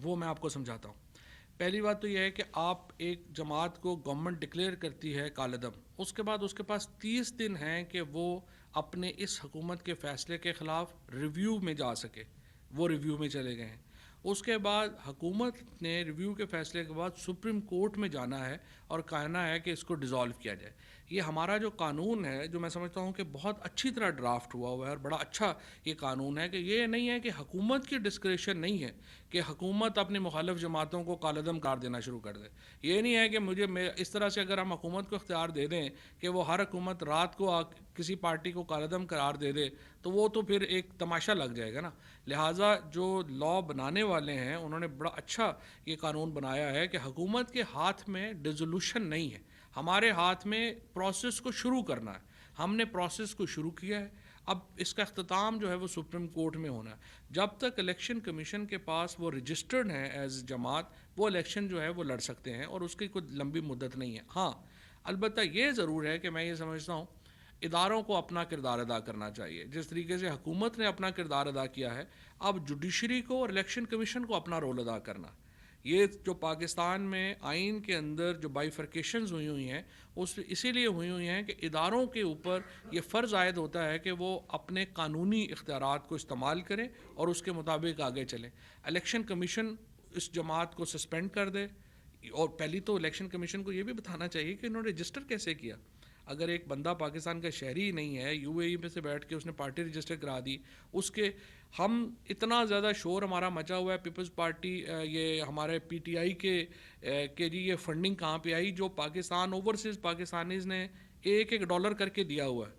وہ میں آپ کو سمجھاتا ہوں. پہلی بات تو یہ ہے کہ آپ ایک جماعت کو گورنمنٹ ڈکلیئر کرتی ہے کالعدم، اس کے بعد اس کے پاس 30 دن ہیں کہ وہ اپنے اس حکومت کے فیصلے کے خلاف ریویو میں جا سکے. وہ ریویو میں چلے گئے ہیں. اس کے بعد حکومت نے ریویو کے فیصلے کے بعد سپریم کورٹ میں جانا ہے اور کہنا ہے کہ اس کو ڈیزالو کیا جائے. یہ ہمارا جو قانون ہے جو میں سمجھتا ہوں کہ بہت اچھی طرح ڈرافٹ ہوا ہے اور بڑا اچھا یہ قانون ہے کہ یہ نہیں ہے کہ حکومت کی ڈسکریشن نہیں ہے کہ حکومت اپنی مخالف جماعتوں کو کالعدم قرار دینا شروع کر دے. یہ نہیں ہے کہ اس طرح سے اگر ہم حکومت کو اختیار دے دیں کہ وہ ہر حکومت رات کو کسی پارٹی کو کالعدم قرار دے دے تو وہ تو پھر ایک تماشا لگ جائے گا نا. لہٰذا جو لا بنانے والے ہیں انہوں نے بڑا اچھا یہ قانون بنایا ہے کہ حکومت کے ہاتھ میں ڈیزولوشن نہیں ہے, ہمارے ہاتھ میں پروسیس کو شروع کرنا ہے. ہم نے پروسیس کو شروع کیا ہے, اب اس کا اختتام جو ہے وہ سپریم کورٹ میں ہونا ہے. جب تک الیکشن کمیشن کے پاس وہ رجسٹرڈ ہیں ایز جماعت, وہ الیکشن جو ہے وہ لڑ سکتے ہیں اور اس کی کوئی لمبی مدت نہیں ہے. ہاں البتہ یہ ضرور ہے کہ میں یہ سمجھتا ہوں اداروں کو اپنا کردار ادا کرنا چاہیے. جس طریقے سے حکومت نے اپنا کردار ادا کیا ہے, اب جوڈیشری کو اور الیکشن کمیشن کو اپنا رول ادا کرنا. یہ جو پاکستان میں آئین کے اندر جو بائیفرکیشنز ہوئی ہیں اسی لیے ہوئی ہیں کہ اداروں کے اوپر یہ فرض عائد ہوتا ہے کہ وہ اپنے قانونی اختیارات کو استعمال کریں اور اس کے مطابق آگے چلیں. الیکشن کمیشن اس جماعت کو سسپینڈ کر دے, اور پہلی تو الیکشن کمیشن کو یہ بھی بتانا چاہیے کہ انہوں نے رجسٹر کیسے کیا. اگر ایک بندہ پاکستان کا شہری ہی نہیں ہے, یو اے ای میں سے بیٹھ کے اس نے پارٹی رجسٹر کرا دی, اس کے ہم اتنا زیادہ شور ہمارا مچا ہوا ہے پیپلز پارٹی یہ ہمارے پی ٹی آئی کے جی یہ فنڈنگ کہاں پہ آئی, جو پاکستان اوورسیز پاکستانیز نے $1 کر کے دیا ہوا ہے.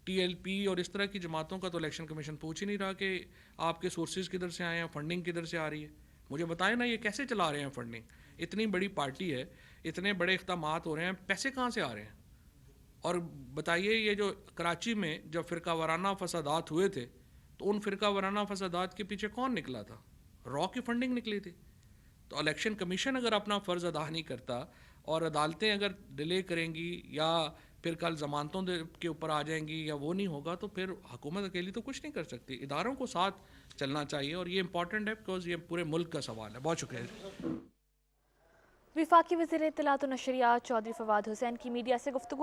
ٹی ایل پی اور اس طرح کی جماعتوں کا تو الیکشن کمیشن پوچھ ہی نہیں رہا کہ آپ کے سورسز کدھر سے آئے ہیں, فنڈنگ کدھر سے آ رہی ہے. مجھے بتائیں نا یہ کیسے چلا رہے ہیں فنڈنگ. اتنی بڑی پارٹی ہے, اتنے بڑے اقدامات ہو رہے ہیں, پیسے کہاں سے آ رہے ہیں. اور بتائیے یہ جو کراچی میں جب فرقہ وارانہ فسادات ہوئے تھے تو ان فرقہ وارانہ فسادات کے پیچھے کون نکلا تھا؟ را کی فنڈنگ نکلی تھی. تو الیکشن کمیشن اگر اپنا فرض ادا نہیں کرتا اور عدالتیں اگر ڈیلے کریں گی یا پھر کل ضمانتوں کے اوپر آ جائیں گی یا وہ نہیں ہوگا تو پھر حکومت اکیلی تو کچھ نہیں کر سکتی. اداروں کو ساتھ چلنا چاہیے اور یہ امپورٹنٹ ہے بیکاز یہ پورے ملک کا سوال ہے. بہت شکریہ. وفاقی وزیر اطلاعات و نشریات چودھری فواد حسین کی میڈیا سے گفتگو